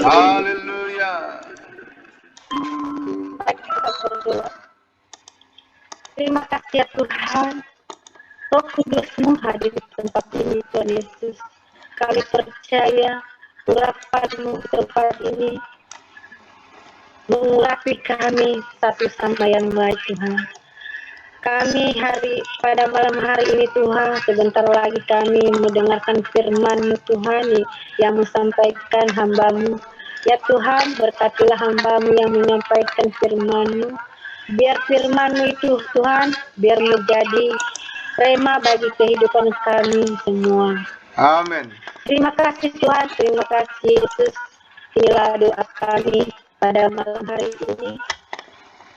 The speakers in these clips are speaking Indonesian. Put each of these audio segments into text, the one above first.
Haleluya. Terima kasih ya Tuhan, Roh Kudus-Mu hadir di tempat ini Tuhan Yesus. Kami percaya urapan-Mu di tempat ini mengurapi kami satu sama yang lain Tuhan. Kami pada malam hari ini Tuhan, sebentar lagi kami mendengarkan firman-Mu Tuhan yang menyampaikan hamba-Mu. Ya Tuhan, berkatilah hamba-Mu yang menyampaikan firman-Mu. Biar firman-Mu itu Tuhan, biar menjadi rema bagi kehidupan kami semua. Amin. Terima kasih Tuhan, terima kasih Yesus. Inilah doa kami pada malam hari ini.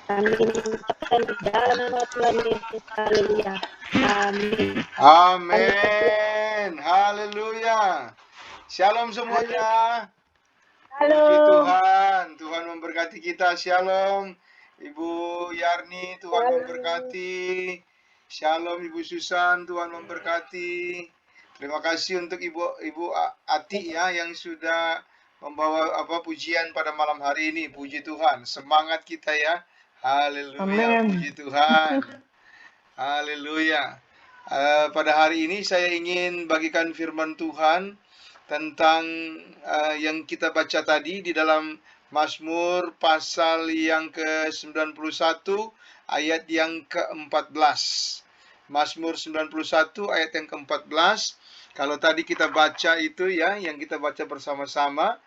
Kami mengucapkan di dalam nama Tuhan Yesus. Haleluya. Amin. Amin. Haleluya. Shalom semuanya. Halo. Puji Tuhan. Tuhan memberkati kita. Shalom. Ibu Yarni, Tuhan memberkati. Shalom Ibu Susan, Tuhan memberkati. Terima kasih untuk Ibu Ati ya yang sudah membawa pujian pada malam hari ini. Puji Tuhan. Semangat kita ya. Haleluya. Puji Tuhan. Haleluya. Pada hari ini saya ingin bagikan firman Tuhan tentang yang kita baca tadi di dalam Mazmur pasal yang ke-91 ayat yang ke-14. Mazmur 91 ayat yang ke-14. Kalau tadi kita baca itu ya, yang kita baca bersama-sama,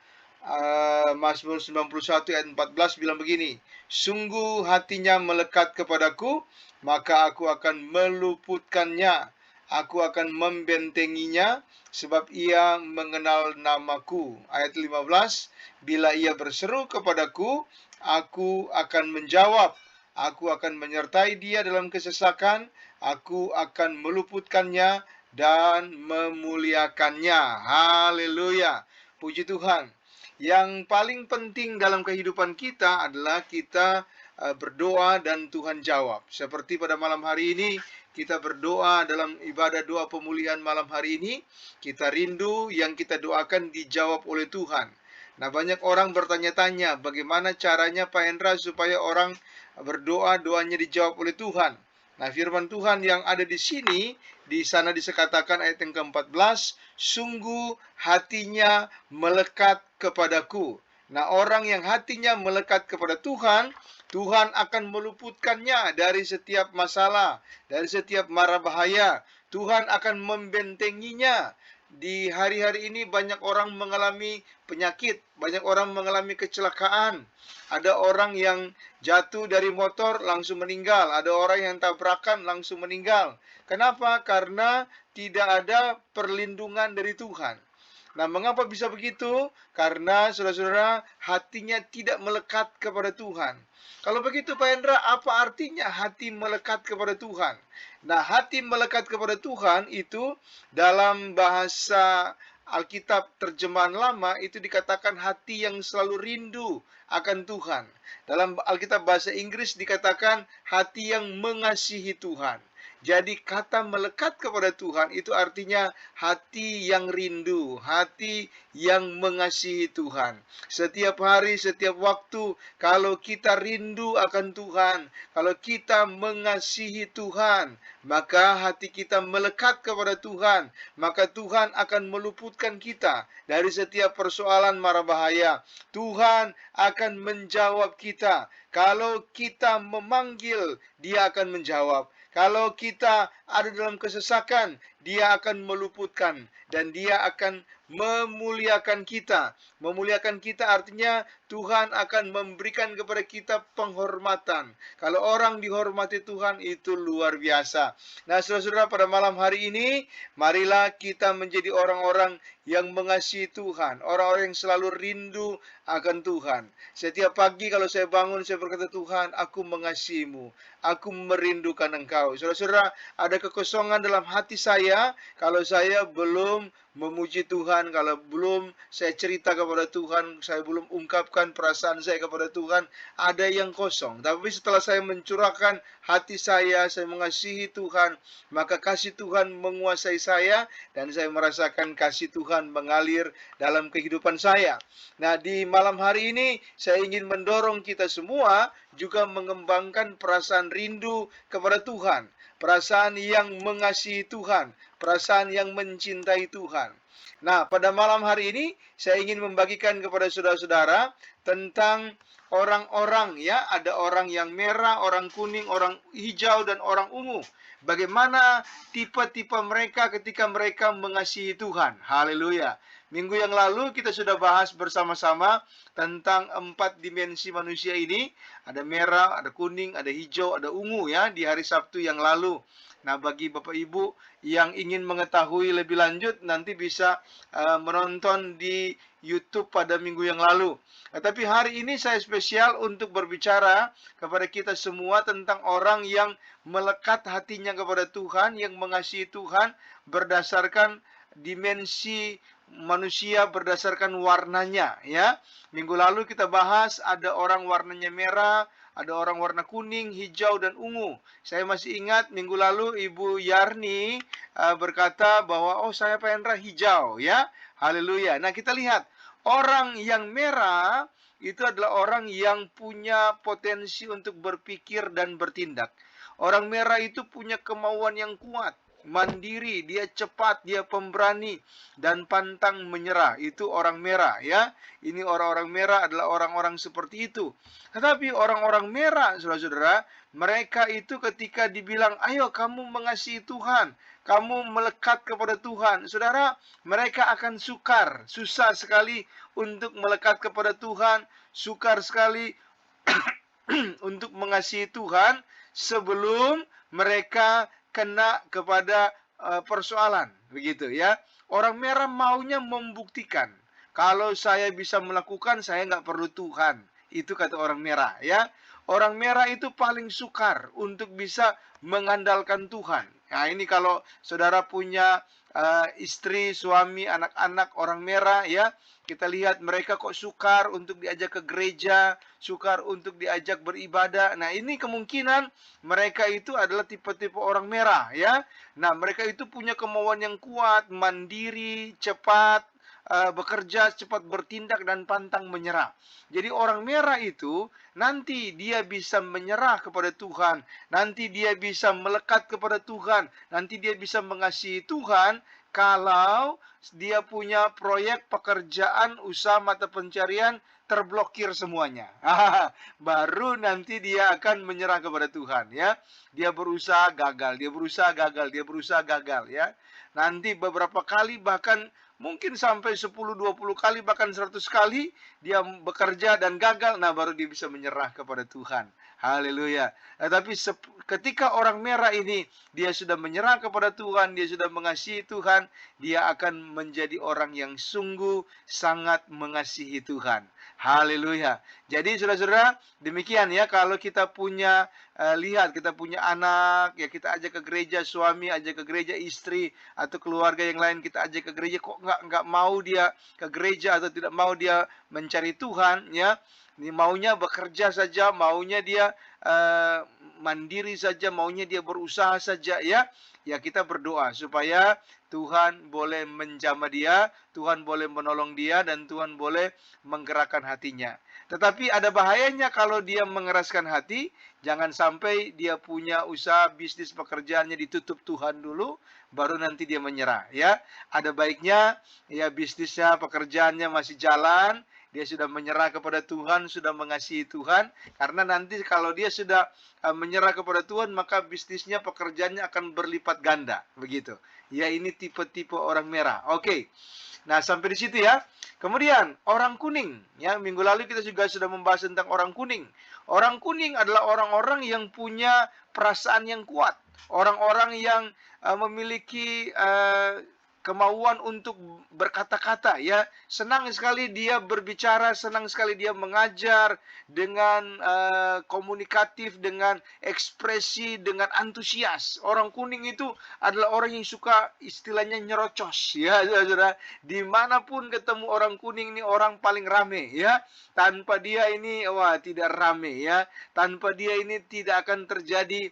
Mazmur 91 ayat 14 bilang begini, sungguh hatinya melekat kepadaku, maka aku akan meluputkannya, aku akan membentenginya, sebab ia mengenal namaku. Ayat 15, bila ia berseru kepadaku, aku akan menjawab, aku akan menyertai dia dalam kesesakan, aku akan meluputkannya dan memuliakannya. Haleluya. Puji Tuhan. Yang paling penting dalam kehidupan kita adalah kita berdoa dan Tuhan jawab. Seperti pada malam hari ini, kita berdoa dalam ibadah doa pemulihan malam hari ini, kita rindu yang kita doakan dijawab oleh Tuhan. Nah, banyak orang bertanya-tanya, bagaimana caranya Pak Hendra supaya orang berdoa, doanya dijawab oleh Tuhan. Nah, firman Tuhan yang ada di sini, di sana disekatakan ayat yang ke-14, sungguh hatinya melekat kepadaku. Nah, orang yang hatinya melekat kepada Tuhan, Tuhan akan meluputkannya dari setiap masalah, dari setiap mara bahaya. Tuhan akan membentenginya. Di hari-hari ini banyak orang mengalami penyakit, banyak orang mengalami kecelakaan. Ada orang yang jatuh dari motor langsung meninggal, ada orang yang tabrakan langsung meninggal. Kenapa? Karena tidak ada perlindungan dari Tuhan. Nah, mengapa bisa begitu? Karena saudara-saudara hatinya tidak melekat kepada Tuhan. Kalau begitu Pak Hendra, apa artinya hati melekat kepada Tuhan? Nah, hati melekat kepada Tuhan itu dalam bahasa Alkitab terjemahan lama itu dikatakan hati yang selalu rindu akan Tuhan. Dalam Alkitab bahasa Inggris dikatakan hati yang mengasihi Tuhan. Jadi kata melekat kepada Tuhan itu artinya hati yang rindu, hati yang mengasihi Tuhan. Setiap hari, setiap waktu, kalau kita rindu akan Tuhan, kalau kita mengasihi Tuhan, maka hati kita melekat kepada Tuhan, maka Tuhan akan meluputkan kita dari setiap persoalan mara bahaya. Tuhan akan menjawab kita. Kalau kita memanggil, Dia akan menjawab. Kalau kita ada dalam kesesakan, Dia akan meluputkan dan Dia akan memuliakan kita. Memuliakan kita artinya Tuhan akan memberikan kepada kita penghormatan. Kalau orang dihormati Tuhan itu luar biasa. Nah, saudara-saudara, pada malam hari ini marilah kita menjadi orang-orang yang mengasihi Tuhan, orang-orang yang selalu rindu akan Tuhan. Setiap pagi kalau saya bangun, saya berkata, Tuhan, aku mengasihimu, aku merindukan Engkau. Saudara-saudara, ada ada kekosongan dalam hati saya kalau saya belum memuji Tuhan, kalau belum saya cerita kepada Tuhan, saya belum ungkapkan perasaan saya kepada Tuhan, ada yang kosong. Tapi setelah saya mencurahkan hati saya mengasihi Tuhan, maka kasih Tuhan menguasai saya, dan saya merasakan kasih Tuhan mengalir dalam kehidupan saya. Nah, di malam hari ini, saya ingin mendorong kita semua juga mengembangkan perasaan rindu kepada Tuhan, perasaan yang mengasihi Tuhan, perasaan yang mencintai Tuhan. Nah, pada malam hari ini saya ingin membagikan kepada saudara-saudara tentang orang-orang, ya, ada orang yang merah, orang kuning, orang hijau, dan orang ungu. Bagaimana tipe-tipe mereka ketika mereka mengasihi Tuhan. Haleluya. Minggu yang lalu kita sudah bahas bersama-sama tentang 4 dimensi manusia ini. Ada merah, ada kuning, ada hijau, ada ungu, ya, di hari Sabtu yang lalu. Nah, bagi Bapak Ibu yang ingin mengetahui lebih lanjut, nanti bisa menonton di YouTube pada minggu yang lalu. Tapi hari ini saya spesial untuk berbicara kepada kita semua tentang orang yang melekat hatinya kepada Tuhan, yang mengasihi Tuhan berdasarkan dimensi manusia, berdasarkan warnanya, ya. Minggu lalu kita bahas ada orang warnanya merah, ada orang warna kuning, hijau, dan ungu. Saya masih ingat minggu lalu Ibu Yarni berkata bahwa saya Pak Hendra hijau, ya. Haleluya. Nah, kita lihat orang yang merah itu adalah orang yang punya potensi untuk berpikir dan bertindak. Orang merah itu punya kemauan yang kuat, mandiri, dia cepat, dia pemberani, dan pantang menyerah. Itu orang merah, ya. Ini orang-orang merah adalah orang-orang seperti itu. Tetapi orang-orang merah, saudara-saudara, mereka itu ketika dibilang, ayo kamu mengasihi Tuhan, kamu melekat kepada Tuhan, saudara, mereka akan sukar, susah sekali untuk melekat kepada Tuhan, sukar sekali untuk mengasihi Tuhan sebelum mereka kena kepada persoalan, begitu, ya. Orang merah maunya membuktikan, kalau saya bisa melakukan, saya nggak perlu Tuhan. Itu kata orang merah, ya. Orang merah itu paling sukar untuk bisa mengandalkan Tuhan. Nah, ini kalau saudara punya istri, suami, anak-anak orang merah, ya, kita lihat mereka kok sukar untuk diajak ke gereja, sukar untuk diajak beribadah. Nah, ini kemungkinan mereka itu adalah tipe-tipe orang merah, ya. Nah, mereka itu punya kemauan yang kuat, mandiri, cepat, bekerja, cepat bertindak, dan pantang menyerah. Jadi orang merah itu nanti dia bisa menyerah kepada Tuhan, nanti dia bisa melekat kepada Tuhan, nanti dia bisa mengasihi Tuhan kalau dia punya proyek pekerjaan, usaha, mata pencarian terblokir semuanya. Baru nanti dia akan menyerah kepada Tuhan, ya. Dia berusaha gagal, dia berusaha gagal, dia berusaha gagal, ya. Nanti beberapa kali, bahkan mungkin sampai 10-20 kali, bahkan 100 kali dia bekerja dan gagal, nah baru dia bisa menyerah kepada Tuhan. Haleluya. Nah, tapi ketika orang merah ini dia sudah menyerah kepada Tuhan, dia sudah mengasihi Tuhan, dia akan menjadi orang yang sungguh sangat mengasihi Tuhan. Haleluya. Jadi saudara-saudara, demikian, ya, kalau kita punya lihat kita punya anak, ya, kita ajak ke gereja, suami ajak ke gereja, istri atau keluarga yang lain kita ajak ke gereja, kok nggak mau dia ke gereja atau tidak mau dia mencari Tuhan, ya. Ini maunya bekerja saja, maunya dia mandiri saja, maunya dia berusaha saja, ya. Ya, kita berdoa supaya Tuhan boleh menjamah dia, Tuhan boleh menolong dia, dan Tuhan boleh menggerakkan hatinya. Tetapi ada bahayanya kalau dia mengeraskan hati, jangan sampai dia punya usaha, bisnis, pekerjaannya ditutup Tuhan dulu, baru nanti dia menyerah, ya. Ada baiknya, ya, bisnisnya, pekerjaannya masih jalan, dia sudah menyerah kepada Tuhan, sudah mengasihi Tuhan, karena nanti kalau dia sudah menyerah kepada Tuhan, maka bisnisnya, pekerjaannya akan berlipat ganda, begitu. Ya, ini tipe-tipe orang merah. Oke. Nah, sampai di situ, ya. Kemudian orang kuning, ya, minggu lalu kita juga sudah membahas tentang orang kuning. Orang kuning adalah orang-orang yang punya perasaan yang kuat, orang-orang yang memiliki kemauan untuk berkata-kata, ya. Senang sekali dia berbicara, senang sekali dia mengajar dengan komunikatif, dengan ekspresi, dengan antusias. Orang kuning itu adalah orang yang suka istilahnya nyerocos, ya, saudara. Dimanapun ketemu orang kuning ini orang paling rame, ya. Tanpa dia ini, wah, tidak rame, ya. Tanpa dia ini tidak akan terjadi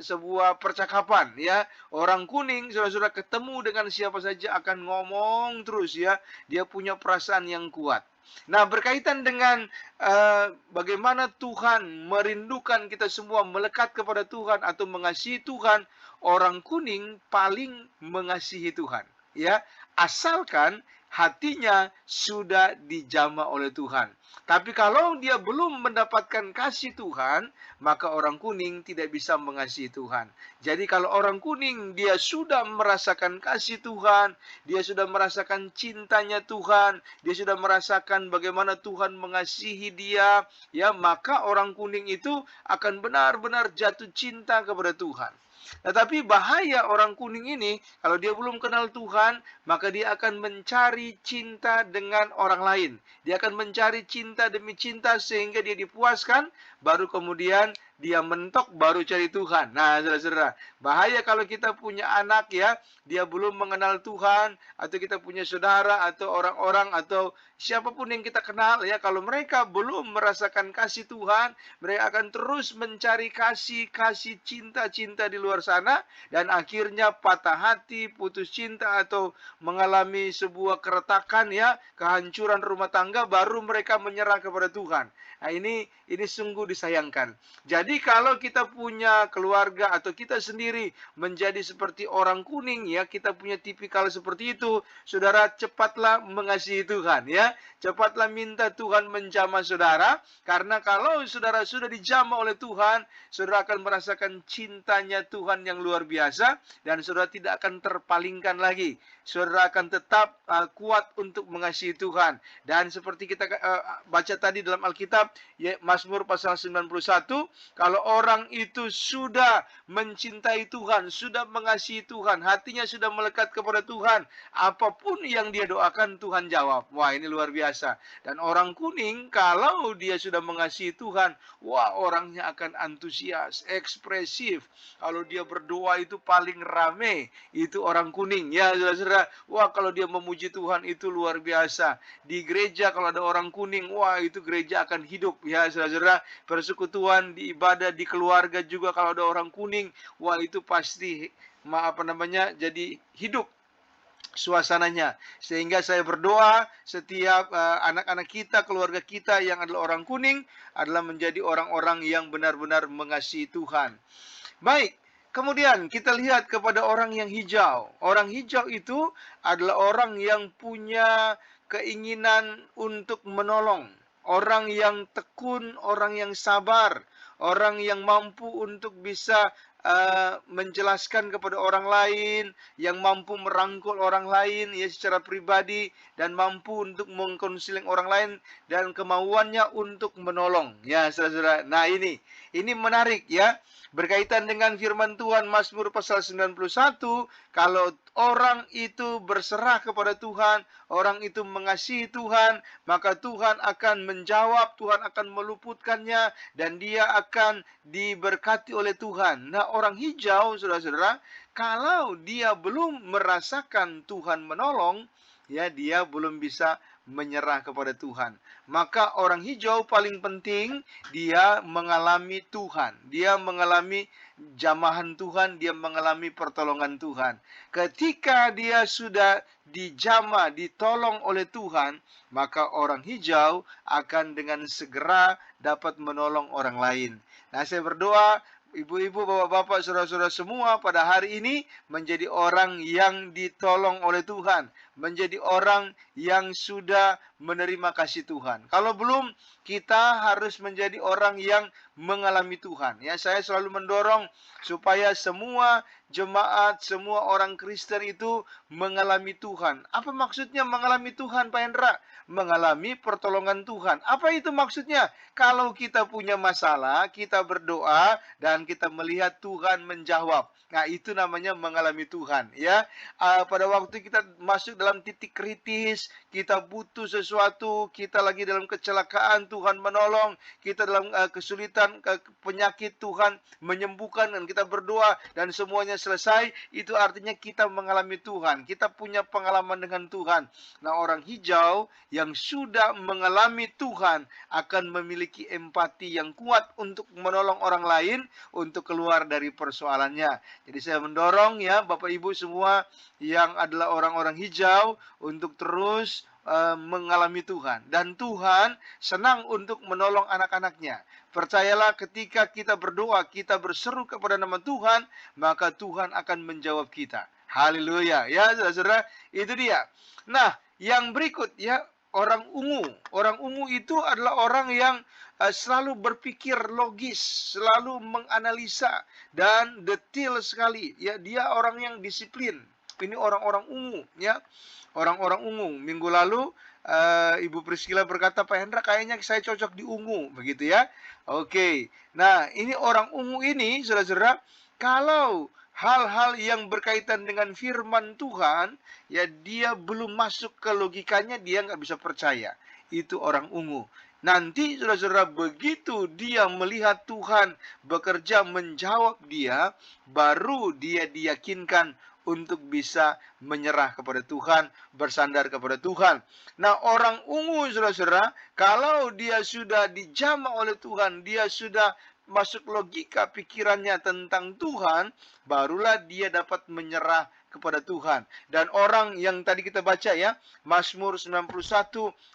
sebuah percakapan, ya. Orang kuning saudara-saudara ketemu dengan siapa saja akan ngomong terus, ya. Dia punya perasaan yang kuat. Nah, berkaitan dengan bagaimana Tuhan merindukan kita semua melekat kepada Tuhan atau mengasihi Tuhan, orang kuning paling mengasihi Tuhan, ya. Asalkan hatinya sudah dijamah oleh Tuhan. Tapi kalau dia belum mendapatkan kasih Tuhan, maka orang kuning tidak bisa mengasihi Tuhan. Jadi kalau orang kuning dia sudah merasakan kasih Tuhan, dia sudah merasakan cintanya Tuhan, dia sudah merasakan bagaimana Tuhan mengasihi dia, ya, maka orang kuning itu akan benar-benar jatuh cinta kepada Tuhan. Tetapi bahaya orang kuning ini, kalau dia belum kenal Tuhan, maka dia akan mencari cinta dengan orang lain. Dia akan mencari cinta demi cinta sehingga dia dipuaskan, baru kemudian dia mentok, baru cari Tuhan. Nah, saudara-saudara, bahaya kalau kita punya anak, ya, dia belum mengenal Tuhan, atau kita punya saudara, atau orang-orang, atau siapapun yang kita kenal, ya, kalau mereka belum merasakan kasih Tuhan, mereka akan terus mencari kasih, cinta di luar sana, dan akhirnya patah hati, putus cinta, atau mengalami sebuah keretakan, ya, kehancuran rumah tangga, baru mereka menyerah kepada Tuhan. Nah, ini sungguh disayangkan. Jadi kalau kita punya keluarga atau kita sendiri menjadi seperti orang kuning, ya, kita punya tipikal seperti itu, saudara, cepatlah mengasihi Tuhan, ya. Cepatlah minta Tuhan menjamah saudara, karena kalau saudara sudah dijamah oleh Tuhan, saudara akan merasakan cintanya Tuhan yang luar biasa, dan saudara tidak akan terpalingkan lagi. Saudara akan tetap kuat untuk mengasihi Tuhan. Dan seperti kita baca tadi dalam Alkitab, ya, Mazmur pasal 91, kalau orang itu sudah mencintai Tuhan, sudah mengasihi Tuhan, hatinya sudah melekat kepada Tuhan, apapun yang dia doakan Tuhan jawab. Wah, ini luar biasa. Dan orang kuning kalau dia sudah mengasihi Tuhan, wah, orangnya akan antusias, ekspresif. Kalau dia berdoa itu paling rame, itu orang kuning, ya, saudara-saudara. Wah, kalau dia memuji Tuhan itu luar biasa. Di gereja kalau ada orang kuning, wah, itu gereja akan hidup, ya, saudara-saudara. Persekutuan, di ibadah, di keluarga juga kalau ada orang kuning, wah, itu pasti jadi hidup suasananya. Sehingga saya berdoa setiap anak-anak kita, keluarga kita yang adalah orang kuning adalah menjadi orang-orang yang benar-benar mengasihi Tuhan. Baik, kemudian kita lihat kepada orang yang hijau. Orang hijau itu adalah orang yang punya keinginan untuk menolong. Orang yang tekun, orang yang sabar, orang yang mampu untuk bisa menjelaskan kepada orang lain, yang mampu merangkul orang lain, ya, secara pribadi, dan mampu untuk mengkonseling orang lain, dan kemauannya untuk menolong, ya, saudara-saudara. Nah, ini menarik, ya. Berkaitan dengan firman Tuhan Mazmur pasal 91, kalau orang itu berserah kepada Tuhan, orang itu mengasihi Tuhan, maka Tuhan akan menjawab, Tuhan akan meluputkannya, dan dia akan diberkati oleh Tuhan. Nah, orang hijau, saudara-saudara, kalau dia belum merasakan Tuhan menolong, ya, dia belum bisa menyerah kepada Tuhan. Maka orang hijau paling penting dia mengalami Tuhan, dia mengalami jamahan Tuhan, dia mengalami pertolongan Tuhan. Ketika dia sudah dijamah, ditolong oleh Tuhan, maka orang hijau akan dengan segera dapat menolong orang lain. Nah, saya berdoa ibu-ibu, bapak-bapak, saudara-saudara semua pada hari ini menjadi orang yang ditolong oleh Tuhan, menjadi orang yang sudah menerima kasih Tuhan. Kalau belum, kita harus menjadi orang yang mengalami Tuhan. Ya, saya selalu mendorong supaya semua jemaat, semua orang Kristen itu mengalami Tuhan. Apa maksudnya mengalami Tuhan, Pak Hendra? Mengalami pertolongan Tuhan. Apa itu maksudnya? Kalau kita punya masalah, kita berdoa, dan yang kita melihat Tuhan menjawab. Nah, itu namanya mengalami Tuhan, ya. Pada waktu kita masuk dalam titik kritis, kita butuh sesuatu, kita lagi dalam kecelakaan, Tuhan menolong, kita dalam kesulitan, penyakit, Tuhan menyembuhkan, dan kita berdoa dan semuanya selesai, itu artinya kita mengalami Tuhan. Kita punya pengalaman dengan Tuhan. Nah, orang hijau yang sudah mengalami Tuhan akan memiliki empati yang kuat untuk menolong orang lain untuk keluar dari persoalannya. Jadi saya mendorong ya Bapak Ibu semua yang adalah orang-orang hijau untuk terus mengalami Tuhan. Dan Tuhan senang untuk menolong anak-anaknya. Percayalah, ketika kita berdoa, kita berseru kepada nama Tuhan, maka Tuhan akan menjawab kita. Haleluya. Ya, saudara-saudara, itu dia. Nah, yang berikut ya, orang ungu. Orang ungu itu adalah orang yang selalu berpikir logis, selalu menganalisa dan detail sekali. Ya, dia orang yang disiplin. Ini orang-orang ungu, ya. Orang-orang ungu. Minggu lalu Ibu Priscilla berkata, Pak Hendra kayaknya saya cocok di ungu, begitu ya. Oke. Nah, ini orang ungu ini, saudara-saudara, kalau hal-hal yang berkaitan dengan firman Tuhan, ya dia belum masuk ke logikanya, dia nggak bisa percaya. Itu orang ungu. Nanti saudara-saudara, begitu dia melihat Tuhan bekerja menjawab dia, baru dia diyakinkan untuk bisa menyerah kepada Tuhan, bersandar kepada Tuhan. Nah, orang ungu saudara-saudara, kalau dia sudah dijamah oleh Tuhan, dia sudah masuk logika pikirannya tentang Tuhan, barulah dia dapat menyerah kepada Tuhan. Dan orang yang tadi kita baca ya, Mazmur 91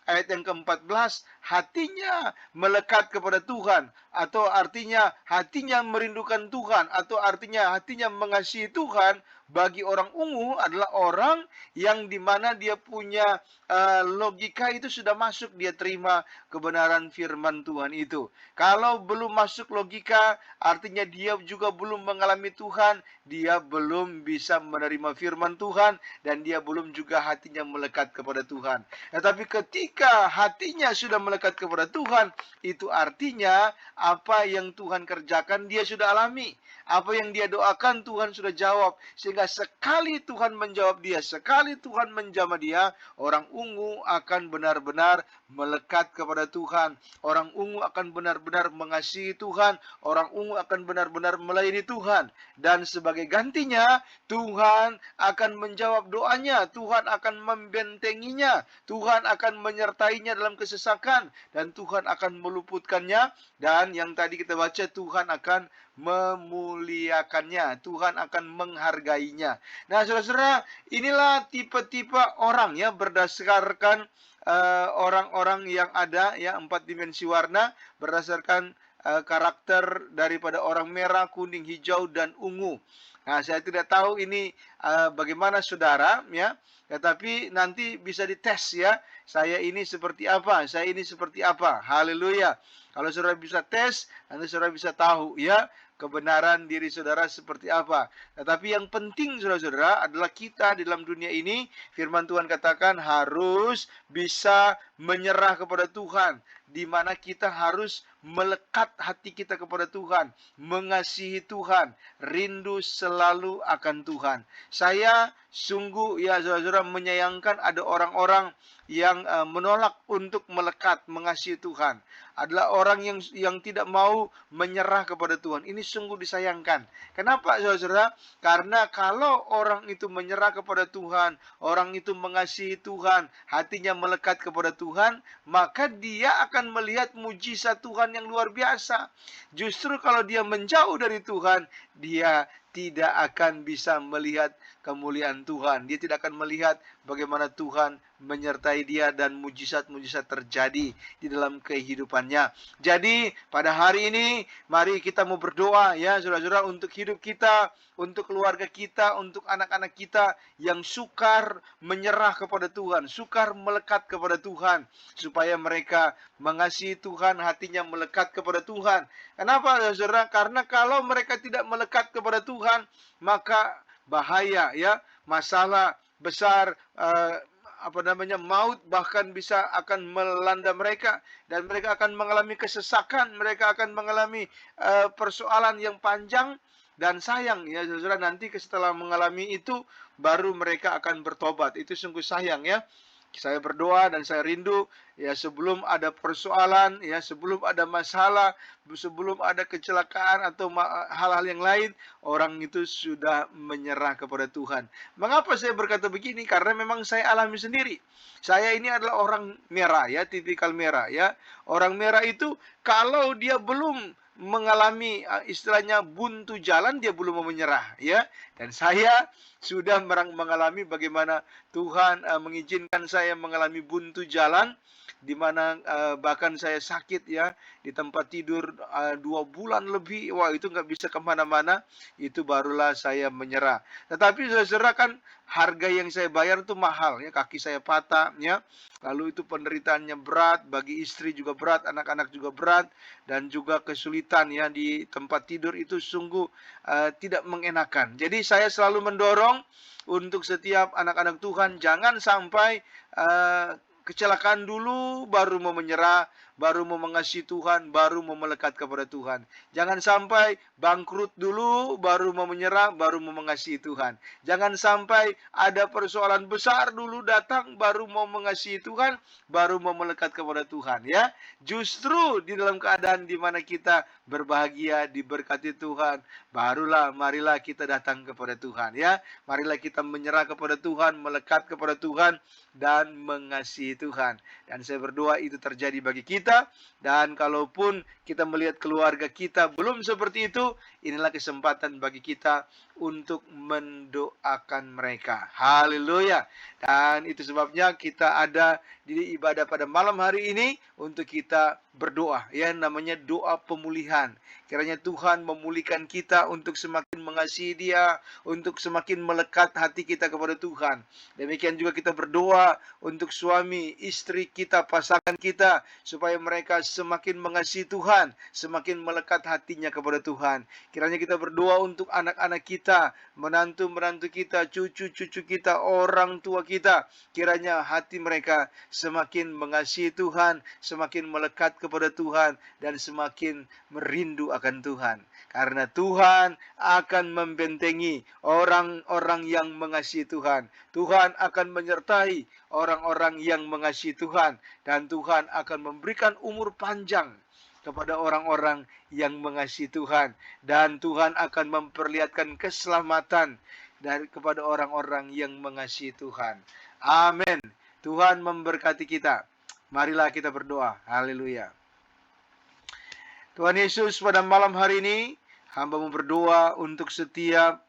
ayat yang ke-14, hatinya melekat kepada Tuhan, atau artinya hatinya merindukan Tuhan, atau artinya hatinya mengasihi Tuhan. Bagi orang ungu adalah orang yang dimana dia punya logika itu sudah masuk, dia terima kebenaran firman Tuhan itu. Kalau belum masuk logika, artinya dia juga belum mengalami Tuhan, dia belum bisa menerima firman Tuhan, dan dia belum juga hatinya melekat kepada Tuhan. Tetapi ketika hatinya sudah melekat kepada Tuhan, itu artinya apa yang Tuhan kerjakan dia sudah alami. Apa yang dia doakan Tuhan sudah jawab. Sehingga sekali Tuhan menjawab dia, sekali Tuhan menjamah dia, orang ungu akan benar-benar melekat kepada Tuhan. Orang ungu akan benar-benar mengasihi Tuhan. Orang ungu akan benar-benar melayani Tuhan. Dan sebagai gantinya, Tuhan akan menjawab doanya. Tuhan akan membentenginya. Tuhan akan menyertainya dalam kesesakan. Dan Tuhan akan meluputkannya. Dan yang tadi kita baca, Tuhan akan memuliakannya. Tuhan akan menghargainya. Nah, saudara-saudara, inilah tipe-tipe orang ya, berdasarkan orang-orang yang ada ya, 4 dimensi warna, berdasarkan karakter daripada orang merah, kuning, hijau, dan ungu. Nah, saya tidak tahu ini bagaimana saudara ya, tetapi nanti bisa dites ya. Saya ini seperti apa? Saya ini seperti apa? Haleluya. Kalau saudara bisa tes, nanti saudara bisa tahu ya kebenaran diri saudara seperti apa. Tetapi yang penting saudara-saudara adalah kita di dalam dunia ini, firman Tuhan katakan harus bisa menyerah kepada Tuhan. Di mana kita harus melekat hati kita kepada Tuhan, mengasihi Tuhan, rindu selalu akan Tuhan. Saya sungguh ya saudara-saudara menyayangkan ada orang-orang yang menolak untuk melekat mengasihi Tuhan. Adalah orang yang tidak mau menyerah kepada Tuhan. Ini sungguh disayangkan. Kenapa saudara-saudara? Karena kalau orang itu menyerah kepada Tuhan, orang itu mengasihi Tuhan, hatinya melekat kepada Tuhan, maka dia akan melihat mujizat Tuhan yang luar biasa. Justru kalau dia menjauh dari Tuhan, dia tidak akan bisa melihat kemuliaan Tuhan. Dia tidak akan melihat bagaimana Tuhan menyertai dia dan mujizat-mujizat terjadi di dalam kehidupannya. Jadi pada hari ini mari kita mau berdoa ya saudara-saudara, untuk hidup kita, untuk keluarga kita, untuk anak-anak kita yang sukar menyerah kepada Tuhan, sukar melekat kepada Tuhan, supaya mereka mengasihi Tuhan, hatinya melekat kepada Tuhan. Kenapa saudara? Karena kalau mereka tidak melekat kepada Tuhan, maka bahaya ya, masalah besar maut bahkan bisa akan melanda mereka, dan mereka akan mengalami kesesakan, mereka akan mengalami persoalan yang panjang. Dan sayang ya saudara, nanti setelah mengalami itu baru mereka akan bertobat. Itu sungguh sayang ya. Saya berdoa dan saya rindu ya, sebelum ada persoalan ya, sebelum ada masalah, sebelum ada kecelakaan atau hal-hal yang lain, orang itu sudah menyerah kepada Tuhan. Mengapa saya berkata begini? Karena memang saya alami sendiri. Saya ini adalah orang merah ya, tipikal merah ya. Orang merah itu kalau dia belum mengalami istilahnya buntu jalan, dia belum mau menyerah ya. Dan saya sudah mengalami bagaimana Tuhan mengizinkan saya mengalami buntu jalan, di mana bahkan saya sakit ya, di tempat tidur 2 bulan lebih. Wah, itu nggak bisa kemana-mana. Itu barulah saya menyerah. Tetapi saudara, kan harga yang saya bayar itu mahal ya. Kaki saya patah ya. Lalu itu penderitaannya berat, bagi istri juga berat, anak-anak juga berat, dan juga kesulitan ya di tempat tidur itu sungguh tidak mengenakan. Jadi saya selalu mendorong untuk setiap anak-anak Tuhan, jangan sampai kecelakaan dulu baru mau menyerah, baru mau mengasihi Tuhan, baru mau melekat kepada Tuhan. Jangan sampai bangkrut dulu baru mau menyerah, baru mau mengasihi Tuhan. Jangan sampai ada persoalan besar dulu datang baru mau mengasihi Tuhan, baru mau melekat kepada Tuhan ya. Justru di dalam keadaan di mana kita berbahagia, diberkati Tuhan, barulah marilah kita datang kepada Tuhan ya. Marilah kita menyerah kepada Tuhan, melekat kepada Tuhan, dan mengasihi Tuhan. Dan saya berdoa itu terjadi bagi kita. Dan kalaupun kita melihat keluarga kita belum seperti itu, inilah kesempatan bagi kita untuk mendoakan mereka. Haleluya. Dan itu sebabnya kita ada di ibadah pada malam hari ini untuk kita berdoa ya, namanya doa pemulihan. Kiranya Tuhan memulihkan kita untuk semakin mengasihi Dia, untuk semakin melekat hati kita kepada Tuhan. Demikian juga kita berdoa untuk suami, istri kita, pasangan kita, supaya mereka semakin mengasihi Tuhan, semakin melekat hatinya kepada Tuhan. Kiranya kita berdoa untuk anak-anak kita, menantu-menantu kita, cucu-cucu kita, orang tua kita. Kiranya hati mereka semakin mengasihi Tuhan, semakin melekat kepada Tuhan, dan semakin merindu akan Tuhan. Karena Tuhan akan membentengi orang-orang yang mengasihi Tuhan. Tuhan akan menyertai orang-orang yang mengasihi Tuhan. Dan Tuhan akan memberikan umur panjang kepada orang-orang yang mengasihi Tuhan. Dan Tuhan akan memperlihatkan keselamatan kepada orang-orang yang mengasihi Tuhan. Amin. Tuhan memberkati kita. Marilah kita berdoa. Haleluya. Tuhan Yesus, pada malam hari ini hamba-Mu berdoa untuk setiap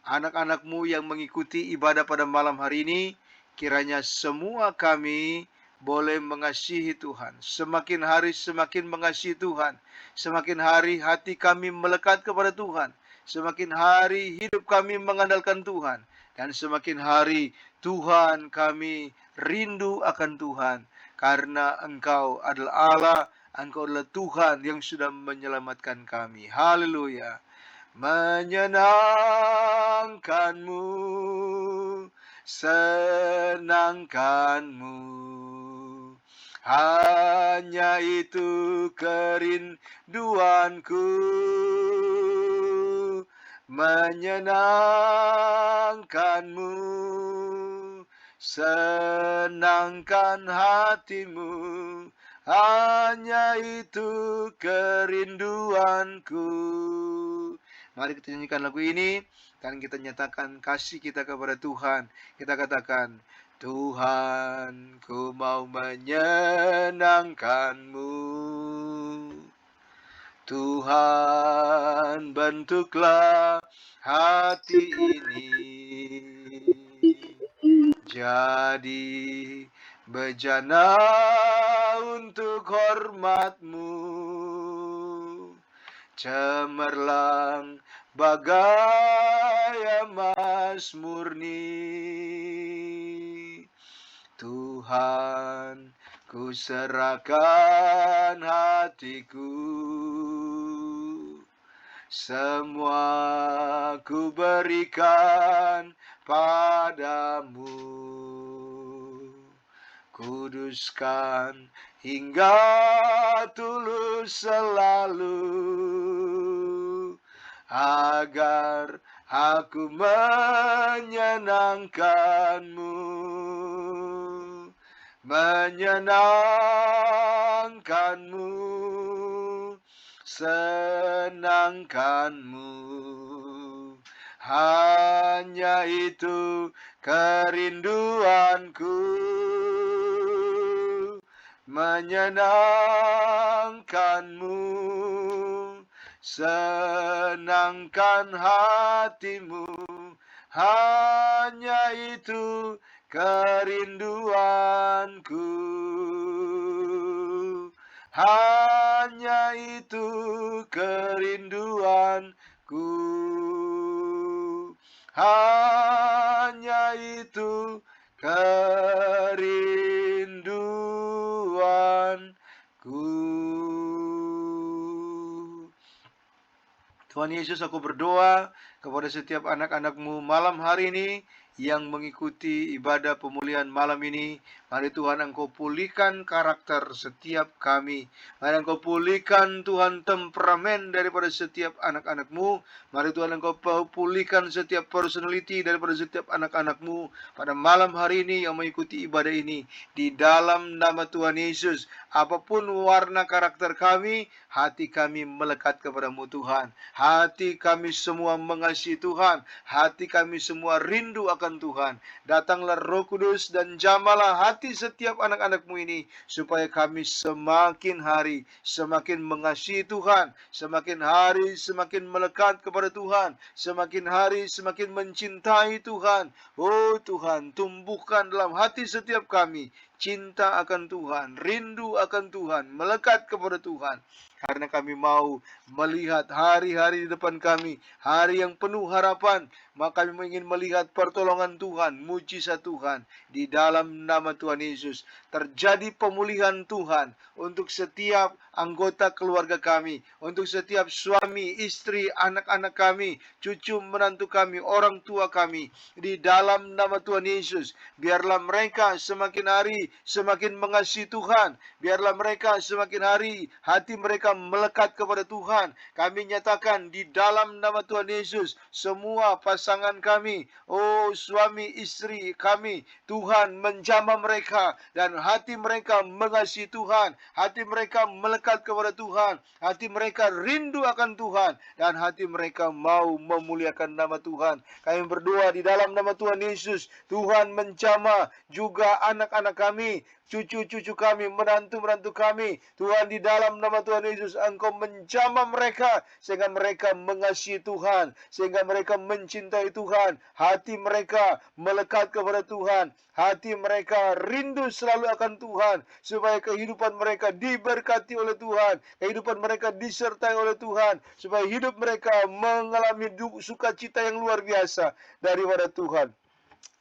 anak-anak-Mu yang mengikuti ibadah pada malam hari ini. Kiranya semua kami boleh mengasihi Tuhan. Semakin hari semakin mengasihi Tuhan. Semakin hari hati kami melekat kepada Tuhan. Semakin hari hidup kami mengandalkan Tuhan. Dan semakin hari Tuhan kami rindu akan Tuhan. Karena Engkau adalah Allah, Engkau adalah Tuhan yang sudah menyelamatkan kami. Haleluya. Menyenangkan-Mu, senangkan-Mu, hanya itu kerinduanku. Menyenangkan-Mu, senangkan hatimu, hanya itu kerinduanku. Mari kita nyanyikan lagu ini dan kita nyatakan kasih kita kepada Tuhan. Kita katakan, Tuhan, ku mau menyenangkan-Mu. Tuhan, bentuklah hati ini jadi bejana untuk hormat-Mu, cemerlang bagai emas murni. Tuhan, ku serahkan hatiku, semua ku berikan padamu. kuduskan hingga tulus selalu, agar aku menyenangkanmu, menyenangkanmu, senangkanmu. Hanya itu kerinduanku, menyenangkanmu, senangkan hatimu. Hanya itu kerinduanku, hanya itu kerinduanku, hanya itu kerinduanku. Tuhan Yesus, aku berdoa kepada setiap anak-anak-Mu malam hari ini yang mengikuti ibadah pemulihan malam ini. Mari Tuhan Engkau pulihkan karakter setiap kami. Mari Engkau pulihkan Tuhan temperamen daripada setiap anak-anak-Mu. Mari Tuhan Engkau pulihkan setiap personality daripada setiap anak-anak-Mu pada malam hari ini yang mengikuti ibadah ini. Di dalam nama Tuhan Yesus, apapun warna karakter kami, hati kami melekat kepada-Mu Tuhan. Hati kami semua mengasihi Tuhan. Hati kami semua rindu akan Tuhan. Datanglah Roh Kudus dan jamalah hati setiap anak-anak-Mu ini, supaya kami semakin hari semakin mengasihi Tuhan, semakin hari semakin melekat kepada Tuhan, semakin hari semakin mencintai Tuhan. Oh Tuhan, tumbuhkan dalam hati setiap kami cinta akan Tuhan, rindu akan Tuhan, melekat kepada Tuhan. Karena kami mau melihat hari-hari di depan kami, hari yang penuh harapan, maka kami ingin melihat pertolongan Tuhan, mujizat Tuhan. Di dalam nama Tuhan Yesus, terjadi pemulihan Tuhan untuk setiap anggota keluarga kami, untuk setiap suami, istri, anak-anak kami, cucu, menantu kami, orang tua kami. Di dalam nama Tuhan Yesus, biarlah mereka semakin hari semakin mengasihi Tuhan. Biarlah mereka semakin hari hati mereka melekat kepada Tuhan. Kami nyatakan di dalam nama Tuhan Yesus, semua pasangan kami, oh suami istri kami, Tuhan menjamah mereka dan hati mereka mengasihi Tuhan, hati mereka melekat kepada Tuhan, hati mereka rindu akan Tuhan, dan hati mereka mau memuliakan nama Tuhan. Kami berdoa di dalam nama Tuhan Yesus, Tuhan menjamah juga anak-anak kami, cucu-cucu kami, menantu-menantu kami. Tuhan, di dalam nama Tuhan Yesus, Engkau menjamah mereka sehingga mereka mengasihi Tuhan, sehingga mereka mencintai Tuhan. Hati mereka melekat kepada Tuhan, hati mereka rindu selalu akan Tuhan, supaya kehidupan mereka diberkati oleh Tuhan, kehidupan mereka disertai oleh Tuhan, supaya hidup mereka mengalami sukacita yang luar biasa daripada Tuhan.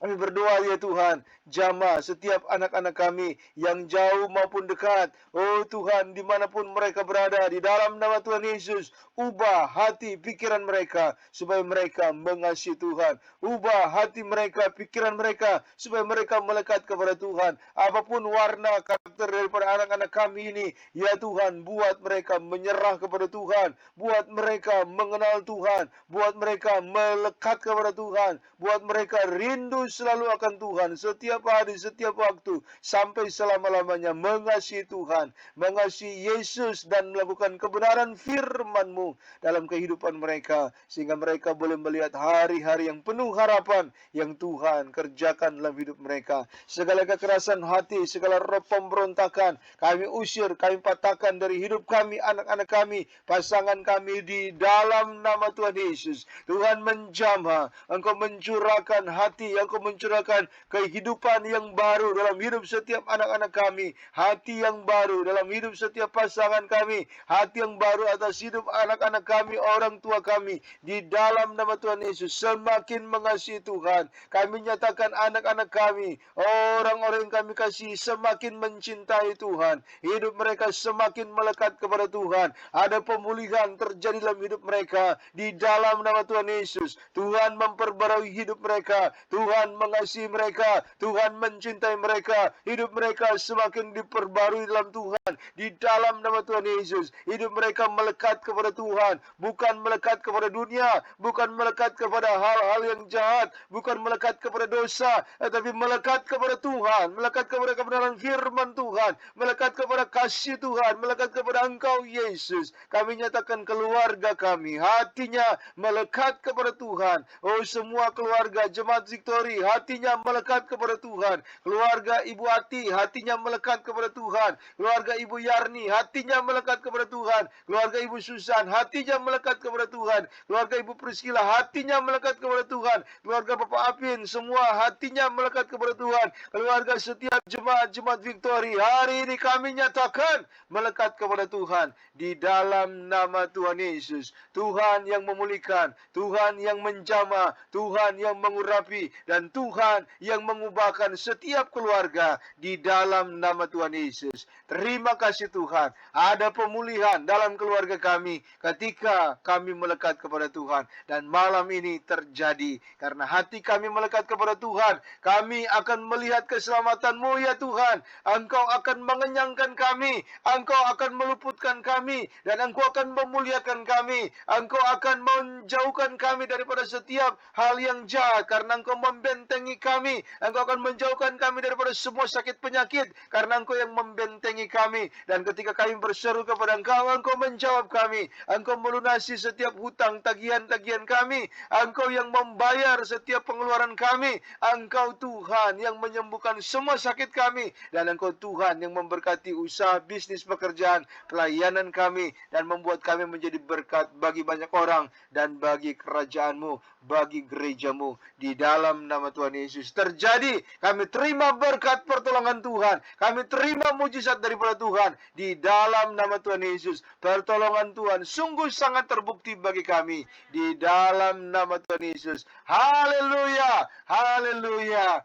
Kami berdoa ya Tuhan, jamah setiap anak-anak kami yang jauh maupun dekat. Oh Tuhan, dimanapun mereka berada, di dalam nama Tuhan Yesus, ubah hati pikiran mereka supaya mereka mengasihi Tuhan. Ubah hati mereka, pikiran mereka supaya mereka melekat kepada Tuhan. Apapun warna karakter daripada anak-anak kami ini, ya Tuhan, buat mereka menyerah kepada Tuhan, buat mereka mengenal Tuhan, buat mereka melekat kepada Tuhan, buat mereka rindu selalu akan Tuhan setiap hari, setiap waktu, sampai selama-lamanya mengasihi Tuhan, mengasihi Yesus, dan melakukan kebenaran firman-Mu dalam kehidupan mereka, sehingga mereka boleh melihat hari-hari yang penuh harapan yang Tuhan kerjakan dalam hidup mereka. Segala kekerasan hati, segala roh pemberontakan, kami usir, kami patahkan dari hidup kami, anak-anak kami, pasangan kami, di dalam nama Tuhan Yesus. Tuhan menjamah, Engkau mencurahkan hati, Engkau mencurahkan kehidupan yang baru dalam hidup setiap anak-anak kami, hati yang baru dalam hidup setiap pasangan kami, hati yang baru atas hidup anak-anak kami, orang tua kami. Di dalam nama Tuhan Yesus, semakin mengasihi Tuhan. Kami nyatakan anak-anak kami, orang-orang yang kami kasih, semakin mencintai Tuhan. Hidup mereka semakin melekat kepada Tuhan. Ada pemulihan terjadi dalam hidup mereka. Di dalam nama Tuhan Yesus, Tuhan memperbarui hidup mereka. Tuhan Tuhan mengasihi mereka, Tuhan mencintai mereka, hidup mereka semakin diperbarui dalam Tuhan, di dalam nama Tuhan Yesus. Hidup mereka melekat kepada Tuhan, bukan melekat kepada dunia, bukan melekat kepada hal-hal yang jahat, bukan melekat kepada dosa, tetapi melekat kepada Tuhan, melekat kepada kebenaran firman Tuhan, melekat kepada kasih Tuhan, melekat kepada Engkau Yesus. Kami nyatakan keluarga kami, hatinya melekat kepada Tuhan. Oh, semua keluarga Jemaat Victory, hatinya melekat kepada Tuhan. Keluarga Ibu Ati, hatinya melekat kepada Tuhan. Keluarga Ibu Yarni, hatinya melekat kepada Tuhan. Keluarga Ibu Susan, hatinya melekat kepada Tuhan. Keluarga Ibu Priscilla, hatinya melekat kepada Tuhan. Keluarga Bapak Apin, semua hatinya melekat kepada Tuhan. Keluarga setiap jemaat Victory, hari ini kami nyatakan melekat kepada Tuhan. Di dalam nama Tuhan Yesus, Tuhan yang memulihkan, Tuhan yang menjamah, Tuhan yang mengurapi, dan Tuhan yang mengubahkan setiap keluarga di dalam nama Tuhan Yesus. Terima kasih Tuhan, ada pemulihan dalam keluarga kami ketika kami melekat kepada Tuhan. Dan malam ini terjadi karena hati kami melekat kepada Tuhan. Kami akan melihat keselamatan-Mu ya Tuhan. Engkau akan mengenyangkan kami, Engkau akan meluputkan kami, dan Engkau akan memuliakan kami. Engkau akan menjauhkan kami daripada setiap hal yang jahat karena Engkau membentengi kami. Engkau akan menjauhkan kami daripada semua sakit penyakit karena Engkau yang membentengi kami. Dan ketika kami berseru kepada Engkau, Engkau menjawab kami. Engkau melunasi setiap hutang tagihan-tagihan kami. Engkau yang membayar setiap pengeluaran kami. Engkau Tuhan yang menyembuhkan semua sakit kami. Dan Engkau Tuhan yang memberkati usaha, bisnis, pekerjaan, pelayanan kami, dan membuat kami menjadi berkat bagi banyak orang dan bagi kerajaan-Mu, bagi gereja-Mu. Di dalam nama Tuhan Yesus terjadi. Kami terima berkat pertolongan Tuhan. Kami terima mujizat daripada Tuhan. Di dalam nama Tuhan Yesus, pertolongan Tuhan sungguh sangat terbukti bagi kami. Di dalam nama Tuhan Yesus. Haleluya, haleluya,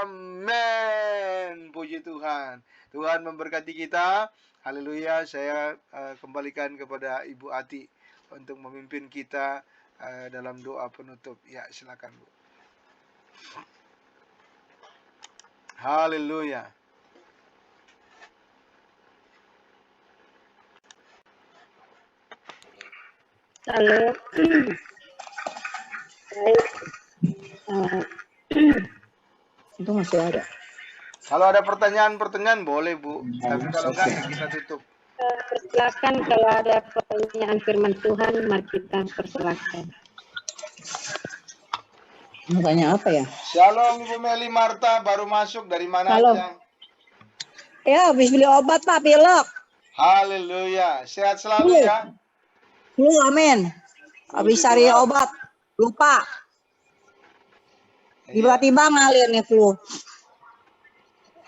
amin. Puji Tuhan. Tuhan memberkati kita. Haleluya. Saya kembalikan kepada Ibu Ati untuk memimpin kita dalam doa penutup. Ya, silakan Bu. Haleluya. Halo. Itu masih ada. Kalau ada pertanyaan boleh Bu. Tapi kalau enggak ya kita tutup. Persilakan kalau ada pertanyaan firman Tuhan, mari kita persilakan. Mau tanya apa ya? Shalom Ibu Meli Marta, baru masuk dari mana Halo. aja? Ya, habis beli obat Pak, pilek. Haleluya. Sehat selalu ya. Flu, amin. Habis cari obat, lupa. Tiba-tiba ngalir nih flu.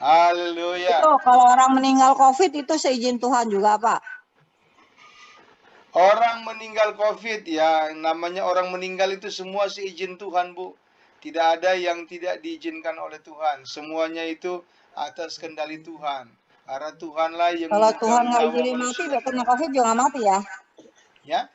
Haleluya. Itu kalau orang meninggal COVID itu seizin Tuhan juga Pak. Orang meninggal COVID ya, namanya orang meninggal itu semua seizin Tuhan Bu. Tidak ada yang tidak diizinkan oleh Tuhan. Semuanya itu atas kendali Tuhan. Karena Tuhanlah yang Kalau Tuhan nggak nyawa izinin mati, manusia. udah kena COVID juga nggak mati ya. Ya,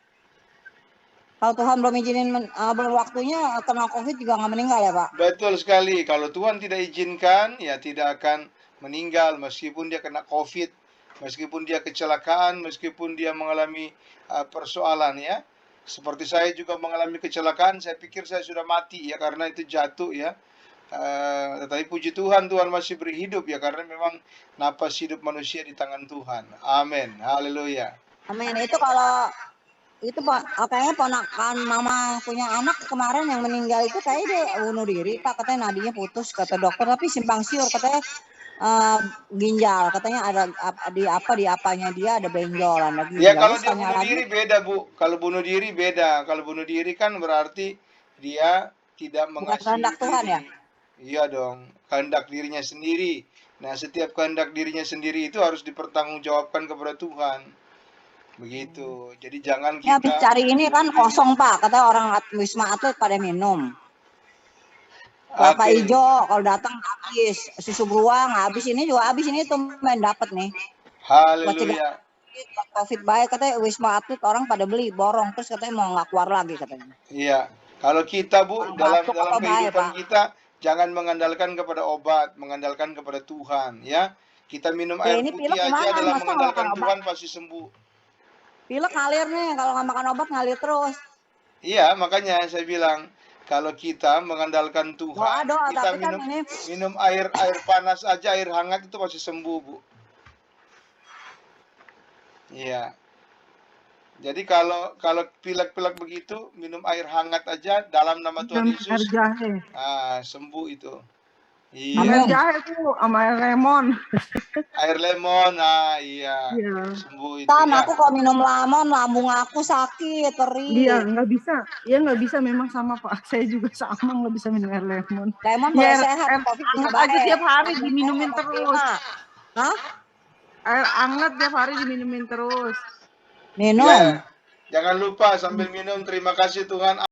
Kalau Tuhan belum izinin belum waktunya kena COVID juga nggak meninggal ya Pak. betul sekali. Kalau Tuhan tidak izinkan, ya tidak akan meninggal meskipun dia kena COVID, meskipun dia kecelakaan, meskipun dia mengalami persoalan ya. Seperti saya juga mengalami kecelakaan, saya pikir saya sudah mati ya karena itu jatuh ya. Tetapi puji Tuhan, Tuhan masih beri hidup ya karena memang napas hidup manusia di tangan Tuhan. Amin. Haleluya. Amin. Itu kalau itu Pak, kayaknya ponakan mama punya anak kemarin yang meninggal itu kayak dia bunuh diri Pak, katanya nadinya putus kata dokter, tapi simpang siur katanya ginjal, katanya ada di apanya dia ada benjolan lagi. Ya kalau dia bunuh diri beda Bu. Kalau bunuh diri beda. Kalau bunuh diri kan berarti dia tidak mengasihi kehendak Tuhan ya. Iya dong, kehendak dirinya sendiri. Nah, setiap kehendak dirinya sendiri itu harus dipertanggungjawabkan kepada Tuhan. Begitu. Jadi jangan Ya, kita cari ini kan kosong Pak, katanya orang Wisma Atlet pada minum. Kelapa Oke. hijau kalau datang habis, susu beruang habis, ini juga habis, ini tuh main dapat nih. Haleluya. COVID baik katanya Wisma Atlet orang pada beli borong, terus katanya mau nggak keluar lagi katanya. Iya. Kalau kita, Bu, dalam batuk dalam atau baik, kehidupan Pak. kita jangan mengandalkan kepada obat, mengandalkan kepada Tuhan, ya. Kita minum Ya air ini putih pilek aja gimana? dalam Masa nggak makan mengandalkan obat? Tuhan pasti sembuh. Pilek ngalir nih, kalau nggak makan obat ngalir terus. Iya, makanya saya bilang kalau kita mengandalkan Tuhan, Doa-doa, kita tapi kan ini minum air panas aja, air hangat itu pasti sembuh, Bu. Iya. Jadi kalau kalau pilek-pilek begitu, minum air hangat aja dalam nama Tuhan Minum air Yesus, jahe. sembuh itu. Air Iya. jahe Bu, sama air lemon. Air lemon, iya. Iya. Sembuh itu kan ya. aku kalau minum lemon lambung aku sakit, perih. Iya, nggak bisa. Ya nggak bisa memang sama Pak. Saya juga sama nggak bisa minum air lemon. Lemon Ya, boleh air sehat, Covid bisa hangat aja baik. tiap hari diminumin terus. Hah? Air hangat tiap hari diminumin terus. Minum. Ya. Jangan lupa sambil minum terima kasih Tuhan.